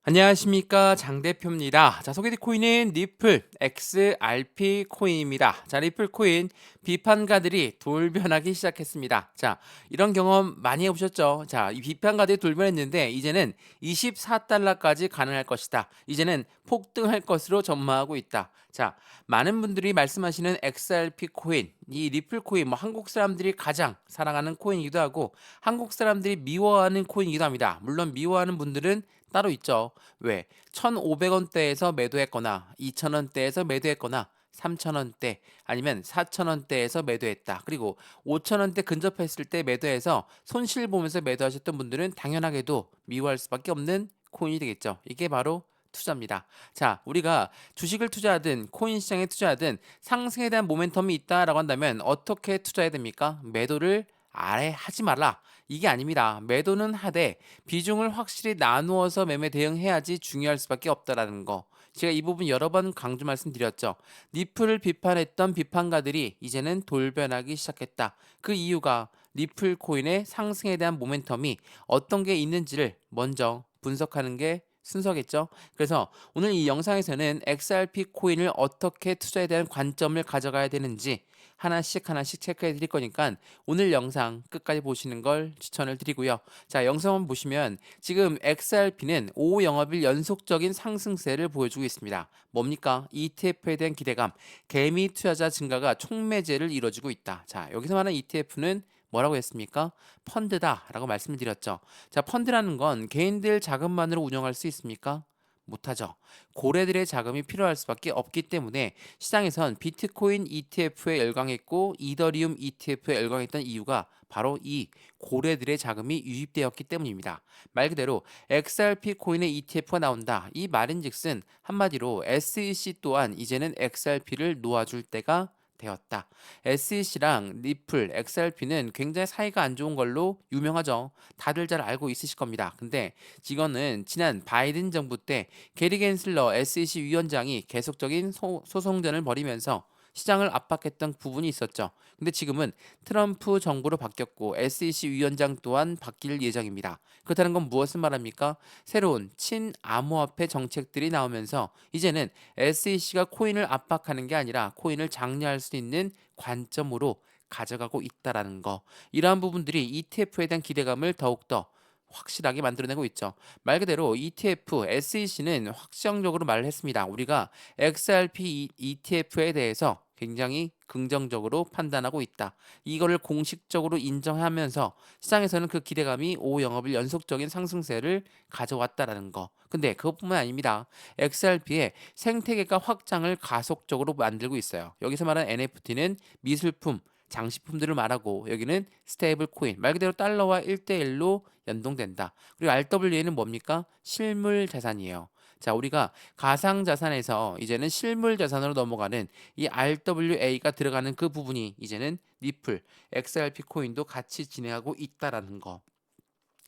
안녕하십니까, 장 대표입니다. 자, 소개될 코인은 리플 XRP 코인입니다. 자, 리플 코인 비판가들이 돌변하기 시작했습니다. 자, 이런 경험 많이 해보셨죠? 자, 이 비판가들이 돌변했는데 이제는 24달러까지 가능할 것이다. 이제는 폭등할 것으로 전망하고 있다. 자, 많은 분들이 말씀하시는 XRP 코인, 이 리플 코인, 한국 사람들이 가장 사랑하는 코인이기도 하고 한국 사람들이 미워하는 코인이기도 합니다. 물론 미워하는 분들은 따로 있죠. 왜? 1,500원대에서 매도했거나 2,000원대에서 매도했거나 3,000원대 아니면 4,000원대에서 매도했다. 그리고 5,000원대 근접했을 때 매도해서 손실 보면서 매도하셨던 분들은 당연하게도 미워할 수밖에 없는 코인이 되겠죠. 이게 바로 투자입니다. 자, 우리가 주식을 투자하든 코인 시장에 투자하든 상승에 대한 모멘텀이 있다라고 한다면 어떻게 투자해야 됩니까? 매도를 아예 하지 말라. 이게 아닙니다. 매도는 하되 비중을 확실히 나누어서 매매 대응해야지 중요할 수밖에 없다라는 거. 제가 이 부분 여러 번 강조 말씀드렸죠. 리플을 비판했던 비판가들이 이제는 돌변하기 시작했다. 그 이유가 리플 코인의 상승에 대한 모멘텀이 어떤 게 있는지를 먼저 분석하는 게 순서겠죠. 그래서 오늘 이 영상에서는 XRP 코인을 어떻게 투자에 대한 관점을 가져가야 되는지 하나씩 체크해 드릴 거니까 오늘 영상 끝까지 보시는 걸 추천을 드리고요. 자, 영상 한번 보시면 지금 XRP는 5 영업일 연속적인 상승세를 보여주고 있습니다. 뭡니까? ETF에 대한 기대감, 개미 투자자 증가가 촉매제를 이뤄주고 있다. 자, 여기서 말하는 ETF는 뭐라고 했습니까? 펀드다라고 말씀을 드렸죠. 자, 펀드라는 건 개인들 자금만으로 운영할 수 있습니까? 못하죠. 고래들의 자금이 필요할 수밖에 없기 때문에 시장에선 비트코인 ETF에 열광했고 이더리움 ETF에 열광했던 이유가 바로 이 고래들의 자금이 유입되었기 때문입니다. 말 그대로 XRP 코인의 ETF가 나온다. 이 말인즉슨 한마디로 SEC 또한 이제는 XRP를 놓아줄 때가 되었다. SEC랑 리플, XRP는 굉장히 사이가 안 좋은 걸로 유명하죠. 다들 잘 알고 있으실 겁니다. 근데 이거는 지난 바이든 정부 때 게리 겐슬러 SEC 위원장이 계속적인 소송전을 벌이면서 시장을 압박했던 부분이 있었죠. 근데 지금은 트럼프 정부로 바뀌었고 SEC 위원장 또한 바뀔 예정입니다. 그렇다는 건 무엇을 말합니까? 새로운 친암호화폐 정책들이 나오면서 이제는 SEC가 코인을 압박하는 게 아니라 코인을 장려할 수 있는 관점으로 가져가고 있다라는 거. 이러한 부분들이 ETF에 대한 기대감을 더욱더 확실하게 만들어내고 있죠. 말 그대로 ETF, SEC는 확정적으로 말을 했습니다. 우리가 XRP ETF에 대해서 굉장히 긍정적으로 판단하고 있다. 이거를 공식적으로 인정하면서 시장에서는 그 기대감이 5 영업일 연속적인 상승세를 가져왔다라는 거. 근데 그것뿐만 아닙니다. XRP의 생태계가 확장을 가속적으로 만들고 있어요. 여기서 말하는 NFT는 미술품, 장식품들을 말하고 여기는 스테이블 코인, 말 그대로 달러와 1대1로 연동된다. 그리고 RWA는 뭡니까? 실물 자산이에요. 자, 우리가 가상 자산에서 이제는 실물 자산으로 넘어가는 이 RWA가 들어가는 그 부분이 이제는 리플, XRP 코인도 같이 진행하고 있다라는 거.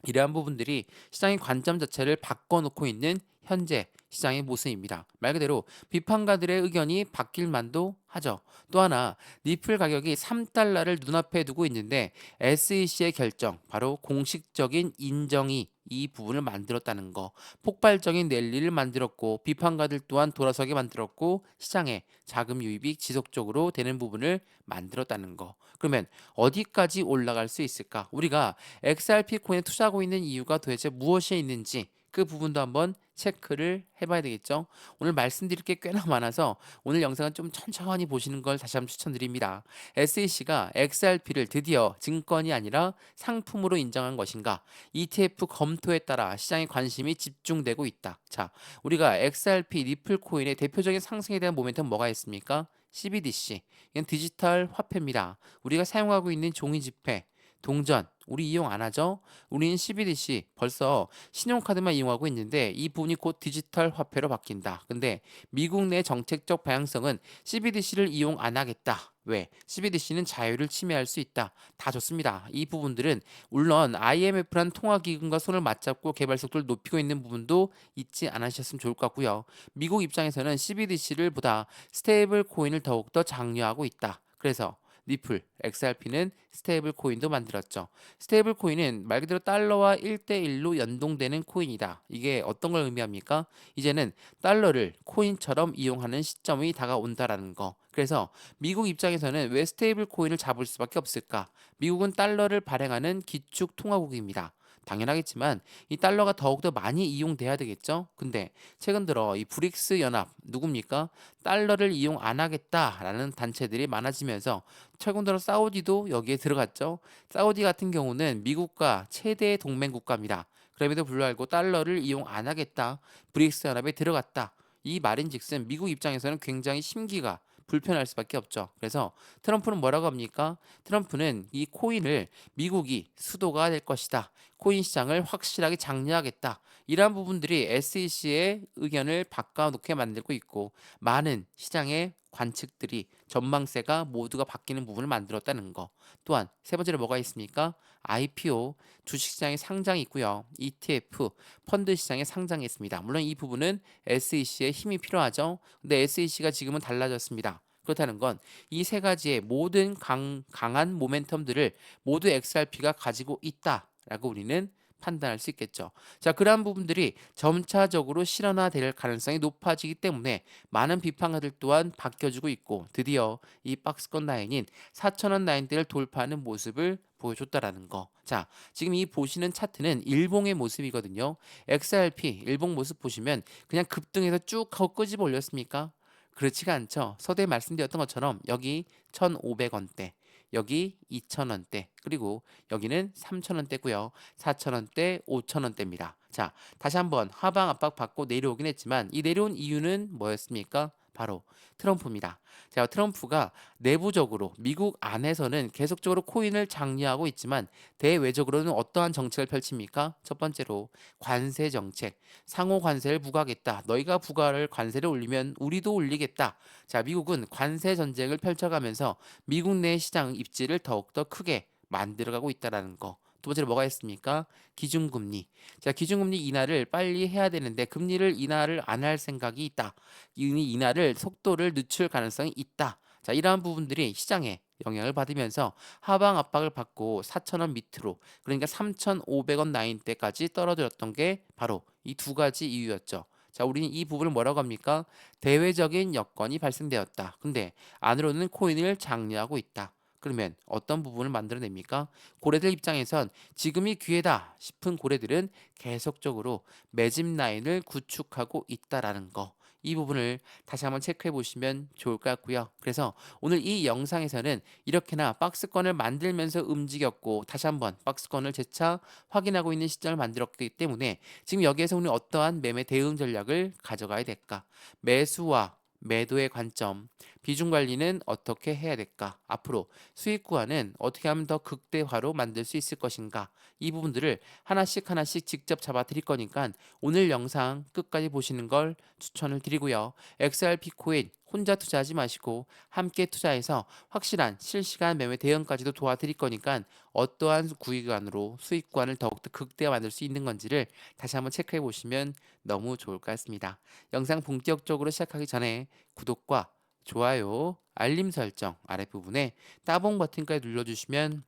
이러한 부분들이 시장의 관점 자체를 바꿔놓고 있는 현재 시장의 모습입니다. 말 그대로 비판가들의 의견이 바뀔 만도 하죠. 또 하나, 리플 가격이 3달러를 눈앞에 두고 있는데 SEC의 결정, 바로 공식적인 인정이 이 부분을 만들었다는 거, 폭발적인 랠리를 만들었고 비판가들 또한 돌아서게 만들었고 시장에 자금 유입이 지속적으로 되는 부분을 만들었다는 거. 그러면 어디까지 올라갈 수 있을까? 우리가 XRP 코인에 투자하고 있는 이유가 도대체 무엇이 있는지 그 부분도 한번 체크를 해봐야 되겠죠. 오늘 말씀드릴 게 꽤나 많아서 오늘 영상은 좀 천천히 보시는 걸 다시 한번 추천드립니다. SEC가 XRP를 드디어 증권이 아니라 상품으로 인정한 것인가? ETF 검토에 따라 시장의 관심이 집중되고 있다. 자, 우리가 XRP 리플 코인의 대표적인 상승에 대한 모멘텀 뭐가 있습니까? CBDC, 이건 디지털 화폐입니다. 우리가 사용하고 있는 종이 지폐, 동전, 우리 이용 안 하죠? 우리는 CBDC 벌써 신용카드만 이용하고 있는데 이 부분이 곧 디지털 화폐로 바뀐다. 근데 미국 내 정책적 방향성은 CBDC를 이용 안 하겠다. 왜? CBDC는 자유를 침해할 수 있다. 다 좋습니다. 이 부분들은 물론 IMF란 통화기금과 손을 맞잡고 개발 속도를 높이고 있는 부분도 잊지 않으셨으면 좋을 것 같고요. 미국 입장에서는 CBDC를 보다 스테이블 코인을 더욱더 장려하고 있다. 그래서 리플, XRP는 스테이블 코인도 만들었죠. 스테이블 코인은 말 그대로 달러와 1대1로 연동되는 코인이다. 이게 어떤 걸 의미합니까? 이제는 달러를 코인처럼 이용하는 시점이 다가온다라는 거. 그래서 미국 입장에서는 왜 스테이블 코인을 잡을 수밖에 없을까? 미국은 달러를 발행하는 기축 통화국입니다. 당연하겠지만 이 달러가 더욱더 많이 이용돼야 되겠죠? 근데 최근 들어 이 브릭스 연합 누굽니까? 달러를 이용 안 하겠다라는 단체들이 많아지면서 최근 들어 사우디도 여기에 들어갔죠. 사우디 같은 경우는 미국과 최대 동맹 국가입니다. 그럼에도 불구하고 달러를 이용 안 하겠다. 브릭스 연합에 들어갔다. 이 말인즉슨 미국 입장에서는 굉장히 심기가 불편할 수밖에 없죠. 그래서 트럼프는 뭐라고 합니까? 트럼프는 이 코인을 미국이 수도가 될 것이다. 코인 시장을 확실하게 장려하겠다. 이러한 부분들이 SEC의 의견을 바꿔놓게 만들고 있고 많은 시장의 관측들이 전망세가 모두가 바뀌는 부분을 만들었다는 거. 또한 세 번째로 뭐가 있습니까? IPO 주식시장에 상장이 있고요. ETF 펀드 시장에 상장이 있습니다. 물론 이 부분은 SEC의 힘이 필요하죠. 근데 SEC가 지금은 달라졌습니다. 그렇다는 건 이 세 가지의 모든 강한 모멘텀들을 모두 XRP가 가지고 있다라고 우리는 판단할 수 있겠죠. 자, 그러한 부분들이 점차적으로 실현화될 가능성이 높아지기 때문에 많은 비판가들 또한 바뀌어주고 있고 드디어 이 박스권 라인인 4,000원 라인대를 돌파하는 모습을 보여줬다라는 거. 자, 지금 이 보시는 차트는 일봉의 모습이거든요. XRP 일봉 모습 보시면 그냥 급등해서 쭉 하고 끄집어 올렸습니까? 그렇지가 않죠. 서두에 말씀드렸던 것처럼 여기 1,500원대, 여기 2,000원대, 그리고 여기는 3,000원대고요. 4,000원대, 5,000원대입니다. 자, 다시 한번 하방 압박 받고 내려오긴 했지만 이 내려온 이유는 뭐였습니까? 바로 트럼프입니다. 자, 트럼프가 내부적으로 미국 안에서는 계속적으로 코인을 장려하고 있지만 대외적으로는 어떠한 정책을 펼칩니까? 첫 번째로 관세 정책, 상호 관세를 부과하겠다. 너희가 부과를 관세를 올리면 우리도 올리겠다. 자, 미국은 관세 전쟁을 펼쳐가면서 미국 내 시장 입지를 더욱더 크게 만들어가고 있다라는 거. 두 번째로 뭐가 있습니까? 기준금리. 자, 기준금리 인하를 빨리 해야 되는데 금리를 인하를 안 할 생각이 있다. 이 인하를 속도를 늦출 가능성이 있다. 자, 이러한 부분들이 시장에 영향을 받으면서 하방 압박을 받고 4,000원 밑으로 그러니까 3,500원 라인대까지 떨어졌던 게 바로 이 두 가지 이유였죠. 자, 우리는 이 부분을 뭐라고 합니까? 대외적인 여건이 발생되었다. 근데 안으로는 코인을 장려하고 있다. 그러면 어떤 부분을 만들어냅니까? 고래들 입장에선 지금이 기회다 싶은 고래들은 계속적으로 매집 라인을 구축하고 있다라는 거. 이 부분을 다시 한번 체크해 보시면 좋을 것 같고요. 그래서 오늘 이 영상에서는 이렇게나 박스권을 만들면서 움직였고 다시 한번 박스권을 재차 확인하고 있는 시점을 만들었기 때문에 지금 여기에서 우리 어떠한 매매 대응 전략을 가져가야 될까? 매수와 매도의 관점, 비중 관리는 어떻게 해야 될까? 앞으로 수익 구간은 어떻게 하면 더 극대화로 만들 수 있을 것인가? 이 부분들을 하나씩 하나씩 직접 잡아 드릴 거니까 오늘 영상 끝까지 보시는 걸 추천을 드리고요. XRP 코인 혼자 투자하지 마시고 함께 투자해서 확실한 실시간 매매 대응까지도 도와드릴 거니까 어떠한 구간으로 수익 구간을 더욱더 극대화 만들 수 있는 건지를 다시 한번 체크해 보시면 너무 좋을 것 같습니다. 영상 본격적으로 시작하기 전에 구독과 좋아요, 알림 설정 아랫부분에 따봉 버튼까지 눌러주시면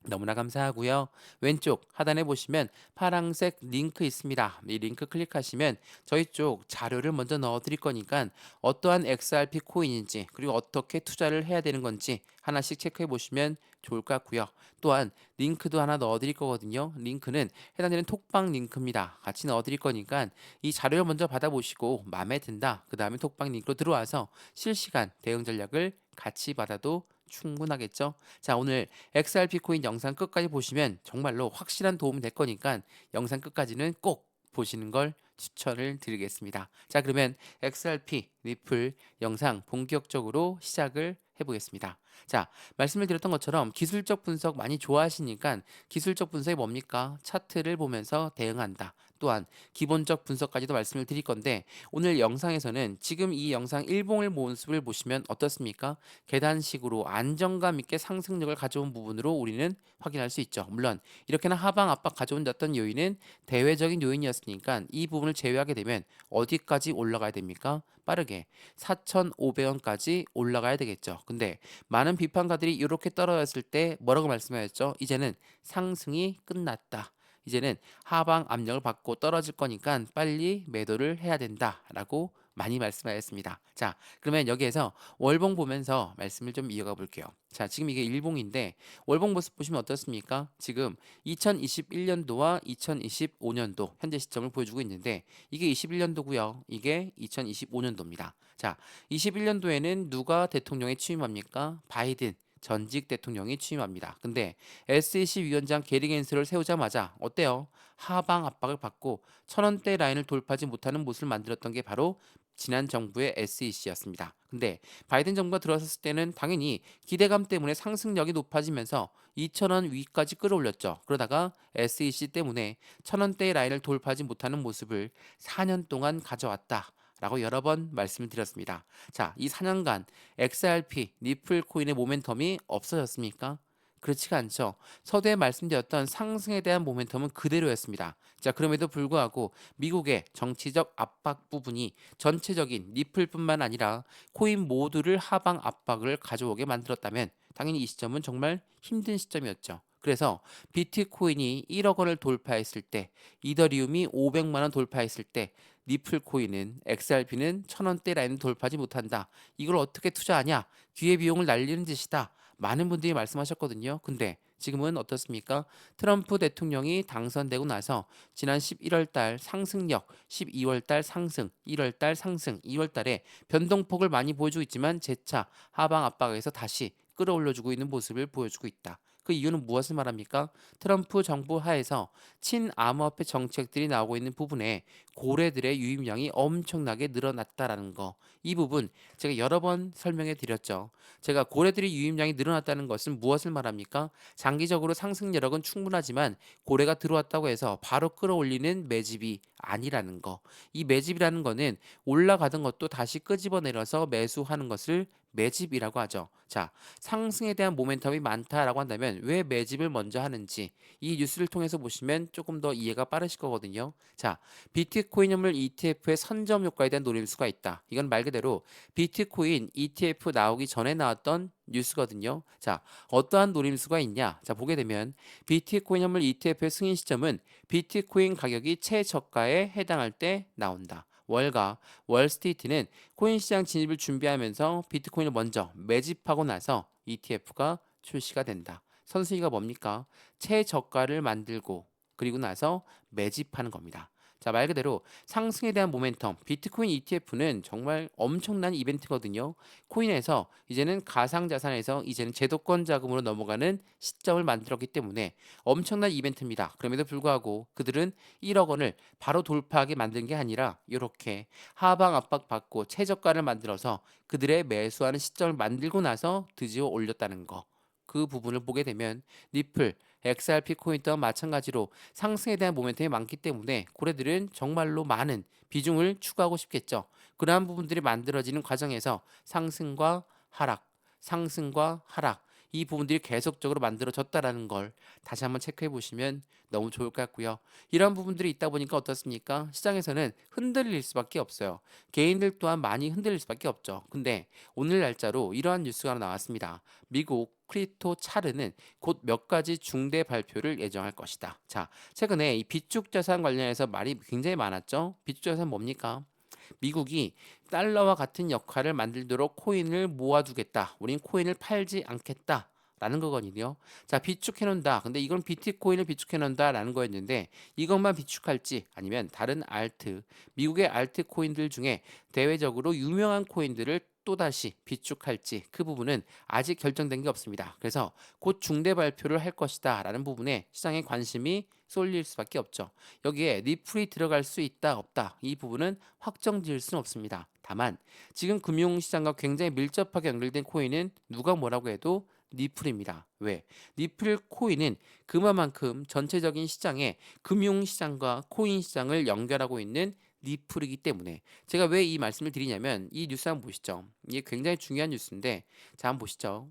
너무나 감사하고요. 왼쪽 하단에 보시면 파란색 링크 있습니다. 이 링크 클릭하시면 저희 쪽 자료를 먼저 넣어 드릴 거니까 어떠한 XRP 코인인지 그리고 어떻게 투자를 해야 되는 건지 하나씩 체크해 보시면 좋을 것 같고요. 또한 링크도 하나 넣어 드릴 거거든요. 링크는 해당되는 톡방 링크입니다. 같이 넣어 드릴 거니까 이 자료를 먼저 받아보시고 마음에 든다. 그 다음에 톡방 링크로 들어와서 실시간 대응 전략을 같이 받아도 충분하겠죠. 자, 오늘 XRP 코인 영상 끝까지 보시면 정말로 확실한 도움이 될 거니까 영상 끝까지는 꼭 보시는 걸 추천을 드리겠습니다. 자, 그러면 XRP 리플 영상 본격적으로 시작을 해보겠습니다. 자, 말씀을 드렸던 것처럼 기술적 분석 많이 좋아하시니까 기술적 분석이 뭡니까? 차트를 보면서 대응한다. 또한 기본적 분석까지도 말씀을 드릴 건데 오늘 영상에서는 지금 이 영상 일봉을 모습을 보시면 어떻습니까? 계단식으로 안정감 있게 상승력을 가져온 부분으로 우리는 확인할 수 있죠. 물론 이렇게나 하방 압박 가져온 어떤 요인은 대외적인 요인이었으니까 이 부분을 제외하게 되면 어디까지 올라가야 됩니까? 빠르게 4,500원까지 올라가야 되겠죠. 근데 많은 비판가들이 이렇게 떨어졌을 때 뭐라고 말씀하셨죠? 이제는 상승이 끝났다. 이제는 하방 압력을 받고 떨어질 거니까 빨리 매도를 해야 된다라고 많이 말씀하셨습니다. 자, 그러면 여기에서 월봉 보면서 말씀을 좀 이어가 볼게요. 자, 지금 이게 일봉인데 월봉 모습 보시면 어떻습니까? 지금 2021년도와 2025년도 현재 시점을 보여주고 있는데 이게 21년도고요. 이게 2025년도입니다. 자, 21년도에는 누가 대통령에 취임합니까? 바이든 전직 대통령이 취임합니다. 근데 SEC 위원장 게리 겐스를 세우자마자 어때요? 하방 압박을 받고 1,000원대 라인을 돌파하지 못하는 모습을 만들었던 게 바로 지난 정부의 SEC였습니다. 근데 바이든 정부가 들어섰을 때는 당연히 기대감 때문에 상승력이 높아지면서 2,000원 위까지 끌어올렸죠. 그러다가 SEC 때문에 1,000원대 라인을 돌파하지 못하는 모습을 4년 동안 가져왔다. 라고 여러 번 말씀을 드렸습니다. 자, 이 4년간 XRP, 니플 코인의 모멘텀이 없어졌습니까? 그렇지가 않죠. 서두에 말씀드렸던 상승에 대한 모멘텀은 그대로였습니다. 자, 그럼에도 불구하고 미국의 정치적 압박 부분이 전체적인 니플뿐만 아니라 코인 모두를 하방 압박을 가져오게 만들었다면 당연히 이 시점은 정말 힘든 시점이었죠. 그래서 비트코인이 1억 원을 돌파했을 때, 이더리움이 500만 원 돌파했을 때 니플 코인은 XRP는 1,000원대 라인을 돌파하지 못한다. 이걸 어떻게 투자하냐? 기회비용을 날리는 짓이다. 많은 분들이 말씀하셨거든요. 근데 지금은 어떻습니까? 트럼프 대통령이 당선되고 나서 지난 11월 달 상승력, 12월 달 상승, 1월 달 상승, 2월 달에 변동폭을 많이 보여주고 있지만 재차 하방 압박에서 다시 끌어올려주고 있는 모습을 보여주고 있다. 그 이유는 무엇을 말합니까? 트럼프 정부 하에서 친암호화폐 정책들이 나오고 있는 부분에 고래들의 유입량이 엄청나게 늘어났다라는 거. 이 부분 제가 여러 번 설명해 드렸죠. 제가 고래들의 유입량이 늘어났다는 것은 무엇을 말합니까? 장기적으로 상승 여력은 충분하지만 고래가 들어왔다고 해서 바로 끌어올리는 매집이 아니라는 거. 이 매집이라는 거는 올라가던 것도 다시 끄집어내려서 매수하는 것을 매집이라고 하죠. 자, 상승에 대한 모멘텀이 많다라고 한다면 왜 매집을 먼저 하는지 이 뉴스를 통해서 보시면 조금 더 이해가 빠르실 거거든요. 자, 비트코인 현물 ETF의 선점 효과에 대한 노림수가 있다. 이건 말 그대로 비트코인 ETF 나오기 전에 나왔던 뉴스거든요. 자, 어떠한 노림수가 있냐? 자, 보게 되면 비트코인 현물 ETF의 승인 시점은 비트코인 가격이 최저가에 해당할 때 나온다. 월가 월스트리트는 코인 시장 진입을 준비하면서 비트코인을 먼저 매집하고 나서 ETF가 출시가 된다. 선순위가 뭡니까? 최저가를 만들고 그리고 나서 매집하는 겁니다. 자, 말 그대로 상승에 대한 모멘텀, 비트코인 ETF는 정말 엄청난 이벤트거든요. 코인에서 이제는 가상자산에서 이제는 제도권 자금으로 넘어가는 시점을 만들었기 때문에 엄청난 이벤트입니다. 그럼에도 불구하고 그들은 1억 원을 바로 돌파하게 만든 게 아니라 이렇게 하방 압박 받고 최저가를 만들어서 그들의 매수하는 시점을 만들고 나서 드디어 올렸다는 거. 그 부분을 보게 되면 니플, XRP 코인 또한 마찬가지로 상승에 대한 모멘텀이 많기 때문에 고래들은 정말로 많은 비중을 추구하고 싶겠죠. 그러한 부분들이 만들어지는 과정에서 상승과 하락, 상승과 하락 이 부분들이 계속적으로 만들어졌다라는 걸 다시 한번 체크해 보시면 너무 좋을 것 같고요. 이런 부분들이 있다 보니까 어떻습니까? 시장에서는 흔들릴 수밖에 없어요. 개인들 또한 많이 흔들릴 수밖에 없죠. 근데 오늘 날짜로 이러한 뉴스가 하나 나왔습니다. 미국 크립토 차르는 곧 몇 가지 중대 발표를 예정할 것이다. 자, 최근에 이 비축 자산 관련해서 말이 굉장히 많았죠. 비축 자산 뭡니까? 미국이 달러와 같은 역할을 만들도록 코인을 모아두겠다. 우린 코인을 팔지 않겠다. 라는 거거든요. 자, 비축해 놓는다. 근데 이건 비트코인을 비축해 놓는다라는 거였는데 이것만 비축할지 아니면 다른 알트, 미국의 알트 코인들 중에 대외적으로 유명한 코인들을 또다시 비축할지 그 부분은 아직 결정된 게 없습니다. 그래서 곧 중대 발표를 할 것이다 라는 부분에 시장의 관심이 쏠릴 수밖에 없죠. 여기에 리플이 들어갈 수 있다 없다 이 부분은 확정 지을 수는 없습니다. 다만 지금 금융시장과 굉장히 밀접하게 연결된 코인은 누가 뭐라고 해도 니플입니다. 왜? 니플 코인은 그만큼 전체적인 시장에 금융시장과 코인 시장을 연결하고 있는 니플이기 때문에 제가 왜 이 말씀을 드리냐면 이 뉴스 한번 보시죠. 이게 굉장히 중요한 뉴스인데 자 한번 보시죠.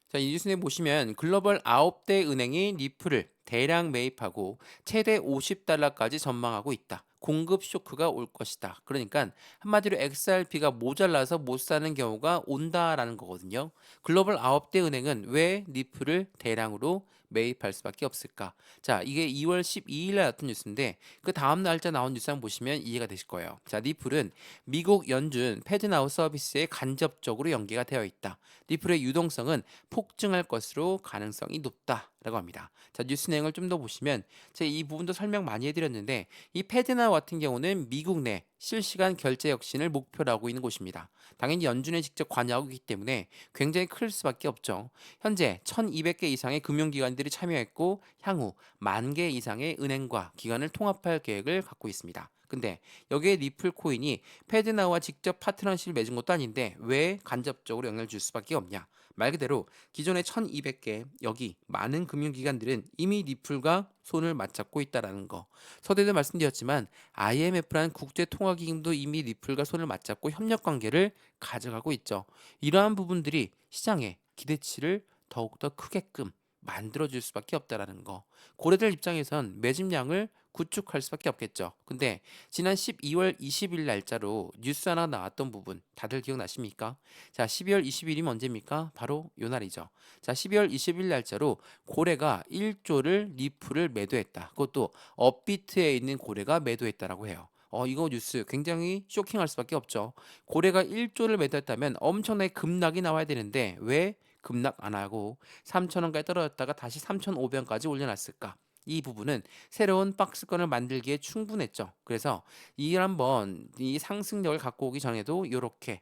자, 이 뉴스에 보시면 글로벌 9대 은행이 니플을 대량 매입하고 최대 50달러까지 전망하고 있다. 공급 쇼크가 올 것이다. 그러니까 한마디로 XRP가 모자라서 못 사는 경우가 온다라는 거거든요. 글로벌 9대 은행은 왜 니플을 대량으로 매입할 수밖에 없을까? 자, 이게 2월 12일 날 나왔던 뉴스인데 그 다음 날짜 나온 뉴스 한번 보시면 이해가 되실 거예요. 자, 니플은 미국 연준 패드나우 서비스에 간접적으로 연계가 되어 있다. 니플의 유동성은 폭증할 것으로 가능성이 높다라고 합니다. 자, 뉴스 내용을 좀 더 보시면 제가 이 부분도 설명 많이 해드렸는데 이 패드나우 같은 경우는 미국 내 실시간 결제 혁신을 목표로 하고 있는 곳입니다. 당연히 연준에 직접 관여하고 있기 때문에 굉장히 클 수밖에 없죠. 현재 1200개 이상의 금융기관들이 참여했고 향후 10,000개 이상의 은행과 기관을 통합할 계획을 갖고 있습니다. 근데 여기에 리플 코인이 패드나우와 직접 파트너십을 맺은 것도 아닌데 왜 간접적으로 영향을 줄 수밖에 없냐? 말 그대로 기존의 1200개 여기 많은 금융기관들은 이미 리플과 손을 맞잡고 있다라는 거. 서두에도 말씀드렸지만 IMF라는 국제통화기금도 이미 리플과 손을 맞잡고 협력 관계를 가져가고 있죠. 이러한 부분들이 시장의 기대치를 더욱더 크게끔 만들어줄 수밖에 없다라는 거. 고래들 입장에선 매집량을 구축할 수밖에 없겠죠. 근데 지난 12월 20일 날짜로 뉴스 하나 나왔던 부분 다들 기억나십니까? 자, 12월 20일이면 언제입니까? 바로 요 날이죠. 자, 12월 20일 날짜로 고래가 1조를 리플을 매도했다. 그것도 업비트에 있는 고래가 매도했다라고 해요. 이거 뉴스 굉장히 쇼킹할 수밖에 없죠. 고래가 1조를 매도했다면 엄청나게 급락이 나와야 되는데 왜 급락 안 하고 3,000원까지 떨어졌다가 다시 3,500원까지 올려놨을까? 이 부분은 새로운 박스권을 만들기에 충분했죠. 그래서 이 한번 이 상승력을 갖고 오기 전에도 요렇게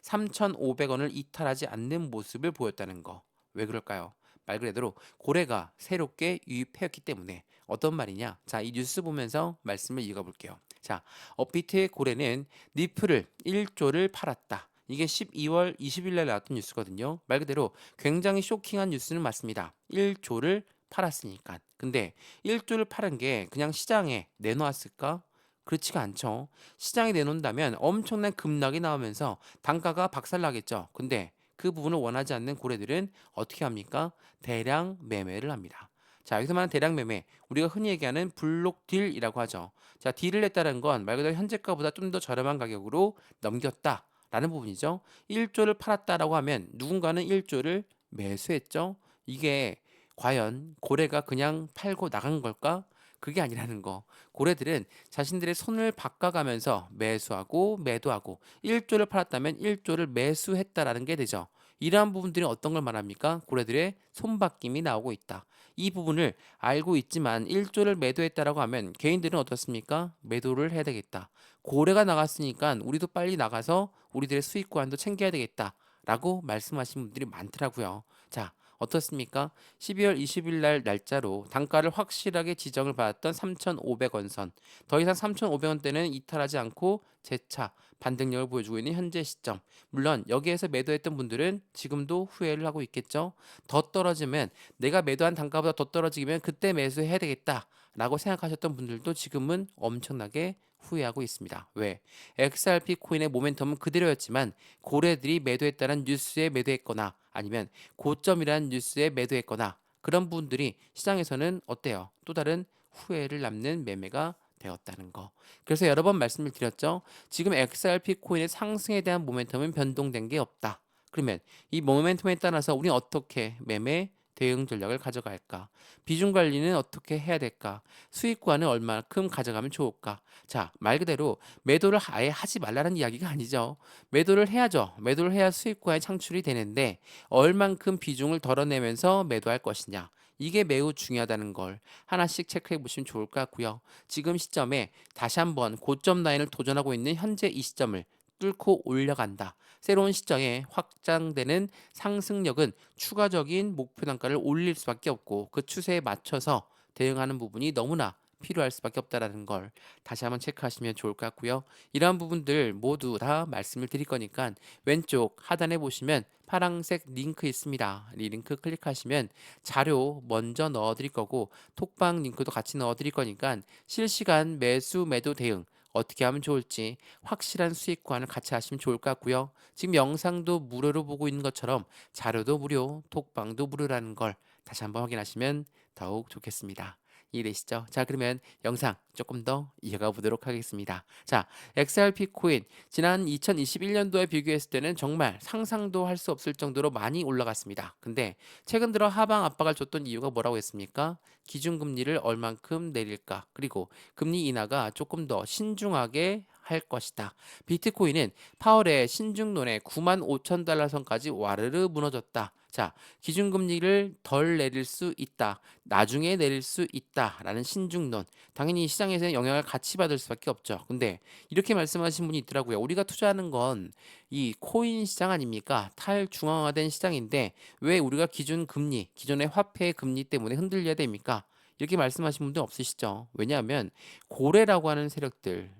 3,500원을 이탈하지 않는 모습을 보였다는 거. 왜 그럴까요? 말 그대로 고래가 새롭게 유입했기 때문에 어떤 말이냐? 자, 이 뉴스 보면서 말씀을 읽어볼게요. 자, 업비트의 고래는 니플을 1조를 팔았다. 이게 12월 20일 날 나왔던 뉴스거든요. 말 그대로 굉장히 쇼킹한 뉴스는 맞습니다. 1조를 팔았으니까. 근데 1조를 팔은 게 그냥 시장에 내놓았을까? 그렇지가 않죠. 시장에 내놓는다면 엄청난 급락이 나오면서 단가가 박살나겠죠. 근데 그 부분을 원하지 않는 고래들은 어떻게 합니까? 대량 매매를 합니다. 자, 여기서 말하는 대량 매매, 우리가 흔히 얘기하는 블록 딜이라고 하죠. 자, 딜을 했다는 건 말 그대로 현재가보다 좀 더 저렴한 가격으로 넘겼다. 라는 부분이죠. 1조를 팔았다라고 하면 누군가는 1조를 매수했죠. 이게 과연 고래가 그냥 팔고 나간 걸까? 그게 아니라는 거. 고래들은 자신들의 손을 바꿔가면서 매수하고 매도하고 1조를 팔았다면 1조를 매수했다라는 게 되죠. 이러한 부분들이 어떤 걸 말합니까? 고래들의 손바뀜이 나오고 있다. 이 부분을 알고 있지만 1조를 매도했다라고 하면 개인들은 어떻습니까? 매도를 해야 되겠다. 고래가 나갔으니까 우리도 빨리 나가서 우리들의 수익권도 챙겨야 되겠다. 라고 말씀하신 분들이 많더라고요. 자, 어떻습니까? 12월 20일 날 날짜로 단가를 확실하게 지정을 받았던 3,500원 선. 더 이상 3,500원대는 이탈하지 않고 재차 반등력을 보여주고 있는 현재 시점. 물론 여기에서 매도했던 분들은 지금도 후회를 하고 있겠죠. 더 떨어지면 내가 매도한 단가보다 더 떨어지면 그때 매수해야 되겠다. 라고 생각하셨던 분들도 지금은 엄청나게 후회하고 있습니다. 왜? XRP 코인의 모멘텀은 그대로였지만 고래들이 매도했다는 뉴스에 매도했거나 아니면 고점이라는 뉴스에 매도했거나 그런 분들이 시장에서는 어때요? 또 다른 후회를 남는 매매가 되었다는 거. 그래서 여러 번 말씀을 드렸죠. 지금 XRP 코인의 상승에 대한 모멘텀은 변동된 게 없다. 그러면 이 모멘텀에 따라서 우리는 어떻게 매매 대응 전략을 가져갈까? 비중 관리는 어떻게 해야 될까? 수익과는 얼마큼 가져가면 좋을까? 자, 말 그대로 매도를 아예 하지 말라는 이야기가 아니죠. 매도를 해야죠. 매도를 해야 수익과의 창출이 되는데 얼만큼 비중을 덜어내면서 매도할 것이냐. 이게 매우 중요하다는 걸 하나씩 체크해 보시면 좋을 것 같고요. 지금 시점에 다시 한번 고점 라인을 도전하고 있는 현재 이 시점을 뚫고 올려간다. 새로운 시장에 확장되는 상승력은 추가적인 목표 단가를 올릴 수밖에 없고 그 추세에 맞춰서 대응하는 부분이 너무나 필요할 수밖에 없다라는 걸 다시 한번 체크하시면 좋을 것 같고요. 이러한 부분들 모두 다 말씀을 드릴 거니까 왼쪽 하단에 보시면 파란색 링크 있습니다. 이 링크 클릭하시면 자료 먼저 넣어 드릴 거고 톡방 링크도 같이 넣어 드릴 거니까 실시간 매수 매도 대응 어떻게 하면 좋을지 확실한 수익관을 같이 하시면 좋을 것 같고요. 지금 영상도 무료로 보고 있는 것처럼 자료도 무료, 톡방도 무료라는 걸 다시 한번 확인하시면 더욱 좋겠습니다. 이해되시죠? 자, 그러면 영상 조금 더 이어가 보도록 하겠습니다. 자, XRP 코인 지난 2021년도에 비교했을 때는 정말 상상도 할 수 없을 정도로 많이 올라갔습니다. 근데 최근 들어 하방 압박을 줬던 이유가 뭐라고 했습니까? 기준금리를 얼만큼 내릴까? 그리고 금리 인하가 조금 더 신중하게 할 것이다. 비트코인은 파월의 신중론에 9만 5천 달러 선까지 와르르 무너졌다. 자, 기준금리를 덜 내릴 수 있다. 나중에 내릴 수 있다라는 신중론. 당연히 시장에서 영향을 같이 받을 수밖에 없죠. 근데 이렇게 말씀하신 분이 있더라고요. 우리가 투자하는 건 이 코인 시장 아닙니까? 탈중앙화된 시장인데 왜 우리가 기준 금리, 기존의 화폐 금리 때문에 흔들려야 됩니까? 이렇게 말씀하신 분들 없으시죠? 왜냐하면 고래라고 하는 세력들,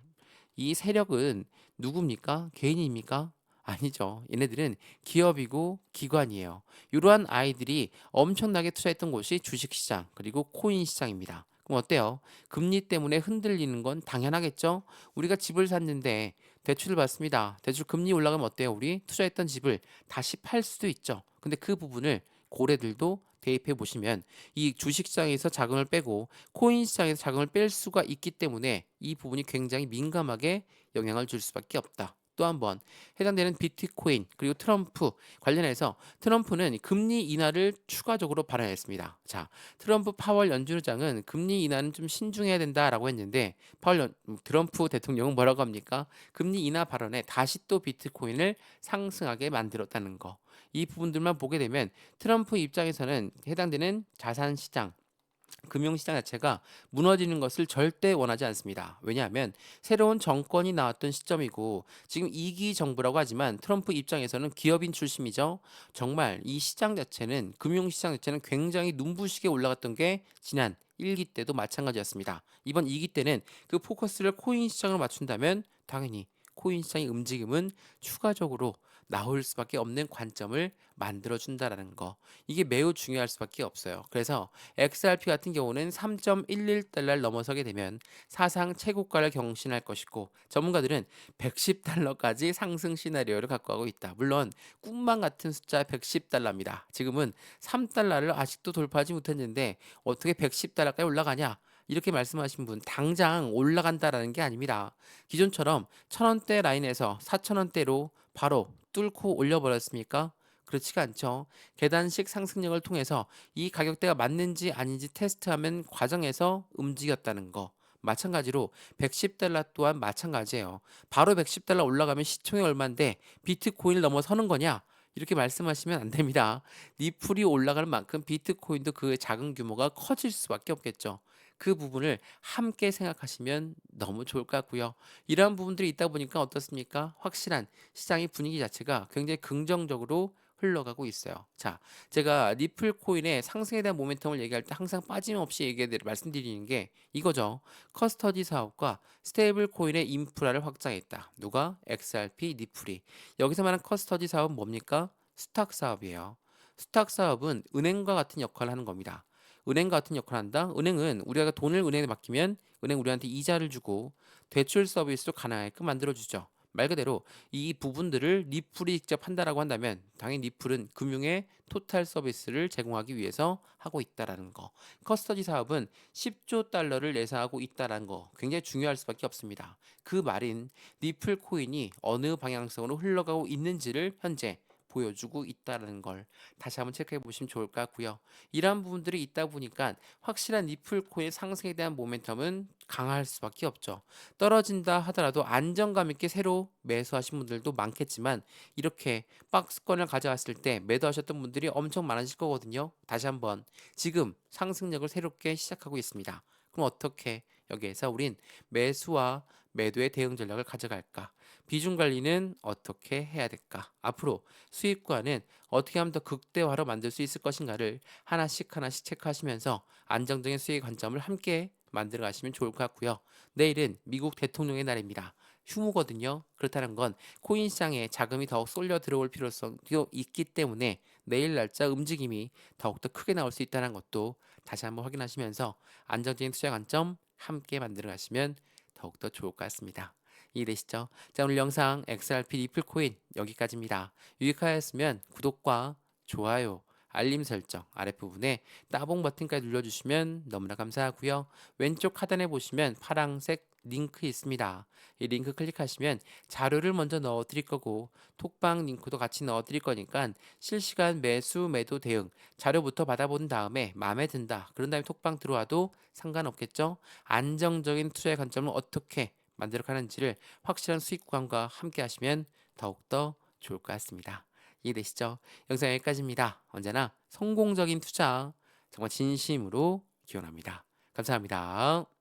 이 세력은 누굽니까? 개인입니까? 아니죠. 얘네들은 기업이고 기관이에요. 이러한 아이들이 엄청나게 투자했던 곳이 주식시장 그리고 코인 시장입니다. 그럼 어때요? 금리 때문에 흔들리는 건 당연하겠죠? 우리가 집을 샀는데 대출을 받습니다. 대출 금리 올라가면 어때요? 우리 투자했던 집을 다시 팔 수도 있죠. 근데 그 부분을 고래들도 대입해 보시면 이 주식시장에서 자금을 빼고 코인 시장에서 자금을 뺄 수가 있기 때문에 이 부분이 굉장히 민감하게 영향을 줄 수밖에 없다. 또 한 번 해당되는 비트코인 그리고 트럼프 관련해서 트럼프는 금리 인하를 추가적으로 발언했습니다. 자, 트럼프 파월 연준의장은 금리 인하는 좀 신중해야 된다라고 했는데 트럼프 대통령은 뭐라고 합니까? 금리 인하 발언에 다시 또 비트코인을 상승하게 만들었다는 거. 이 부분들만 보게 되면 트럼프 입장에서는 해당되는 자산 시장 금융시장 자체가 무너지는 것을 절대 원하지 않습니다. 왜냐하면 새로운 정권이 나왔던 시점이고 지금 2기 정부라고 하지만 트럼프 입장에서는 기업인 출신이죠. 정말 이 시장 자체는 금융시장 자체는 굉장히 눈부시게 올라갔던 게 지난 1기 때도 마찬가지였습니다. 이번 2기 때는 그 포커스를 코인 시장으로 맞춘다면 당연히 코인 시장의 움직임은 추가적으로 나올 수밖에 없는 관점을 만들어준다라는 거. 이게 매우 중요할 수밖에 없어요. 그래서 XRP 같은 경우는 3.11달러를 넘어서게 되면 사상 최고가를 경신할 것이고 전문가들은 110달러까지 상승 시나리오를 갖고 가고 있다. 물론 꿈만 같은 숫자 110달러입니다. 지금은 3달러를 아직도 돌파하지 못했는데 어떻게 110달러까지 올라가냐? 이렇게 말씀하신 분 당장 올라간다라는 게 아닙니다. 기존처럼 1,000원대 라인에서 4,000원대로 바로 뚫고 올려버렸습니까? 그렇지가 않죠. 계단식 상승력을 통해서 이 가격대가 맞는지 아닌지 테스트하면 과정에서 움직였다는 거. 마찬가지로 110달러 또한 마찬가지예요. 바로 110달러 올라가면 시총이 얼마인데 비트코인을 넘어서는 거냐? 이렇게 말씀하시면 안 됩니다. 니플이 올라갈 만큼 비트코인도 그 작은 규모가 커질 수밖에 없겠죠. 그 부분을 함께 생각하시면 너무 좋을 것 같고요. 이러한 부분들이 있다 보니까 어떻습니까? 확실한 시장의 분위기 자체가 굉장히 긍정적으로 흘러가고 있어요. 자, 제가 리플 코인의 상승에 대한 모멘텀을 얘기할 때 항상 빠짐없이 말씀드리는 게 이거죠. 커스터디 사업과 스테이블 코인의 인프라를 확장했다. 누가? XRP 리플이. 여기서 말한 커스터디 사업은 뭡니까? 수탁 사업이에요. 수탁 사업은 은행과 같은 역할을 하는 겁니다. 은행과 같은 역할을 한다. 은행은 우리가 돈을 은행에 맡기면 은행 우리한테 이자를 주고 대출 서비스도 가능하게끔 만들어주죠. 말 그대로 이 부분들을 리플이 직접 한다라고 한다면 당연히 리플은 금융의 토탈 서비스를 제공하기 위해서 하고 있다라는 거. 커스터디 사업은 10조 달러를 예상하고 있다라는 거 굉장히 중요할 수밖에 없습니다. 그 말인 리플 코인이 어느 방향성으로 흘러가고 있는지를 현재 보여주고 있다는 걸 다시 한번 체크해 보시면 좋을 것 같고요. 이러한 부분들이 있다 보니까 확실한 리플 코인 상승에 대한 모멘텀은 강할 수밖에 없죠. 떨어진다 하더라도 안정감 있게 새로 매수하신 분들도 많겠지만 이렇게 박스권을 가져왔을 때 매도하셨던 분들이 엄청 많으실 거거든요. 다시 한번 지금 상승력을 새롭게 시작하고 있습니다. 그럼 어떻게 여기에서 우린 매수와 매도의 대응 전략을 가져갈까? 비중 관리는 어떻게 해야 될까? 앞으로 수익과는 어떻게 하면 더 극대화로 만들 수 있을 것인가를 하나씩 하나씩 체크하시면서 안정적인 수익 관점을 함께 만들어 가시면 좋을 것 같고요. 내일은 미국 대통령의 날입니다. 휴무거든요. 그렇다는 건 코인 시장에 자금이 더욱 쏠려 들어올 필요성도 있기 때문에 내일 날짜 움직임이 더욱더 크게 나올 수 있다는 것도 다시 한번 확인하시면서 안정적인 투자 관점 함께 만들어 가시면 더욱더 좋을 것 같습니다. 이해되시죠? 자, 오늘 영상 XRP 리플 코인 여기까지입니다. 유익하였으면 구독과 좋아요, 알림 설정 아랫부분에 따봉 버튼까지 눌러주시면 너무나 감사하고요. 왼쪽 하단에 보시면 파란색 링크 있습니다. 이 링크 클릭하시면 자료를 먼저 넣어 드릴 거고 톡방 링크도 같이 넣어 드릴 거니까 실시간 매수 매도 대응 자료부터 받아본 다음에 마음에 든다. 그런 다음에 톡방 들어와도 상관없겠죠? 안정적인 투자의 관점을 어떻게 만들어 가는지를 확실한 수익관과 함께 하시면 더욱더 좋을 것 같습니다. 이해되시죠? 영상 여기까지입니다. 언제나 성공적인 투자 정말 진심으로 기원합니다. 감사합니다.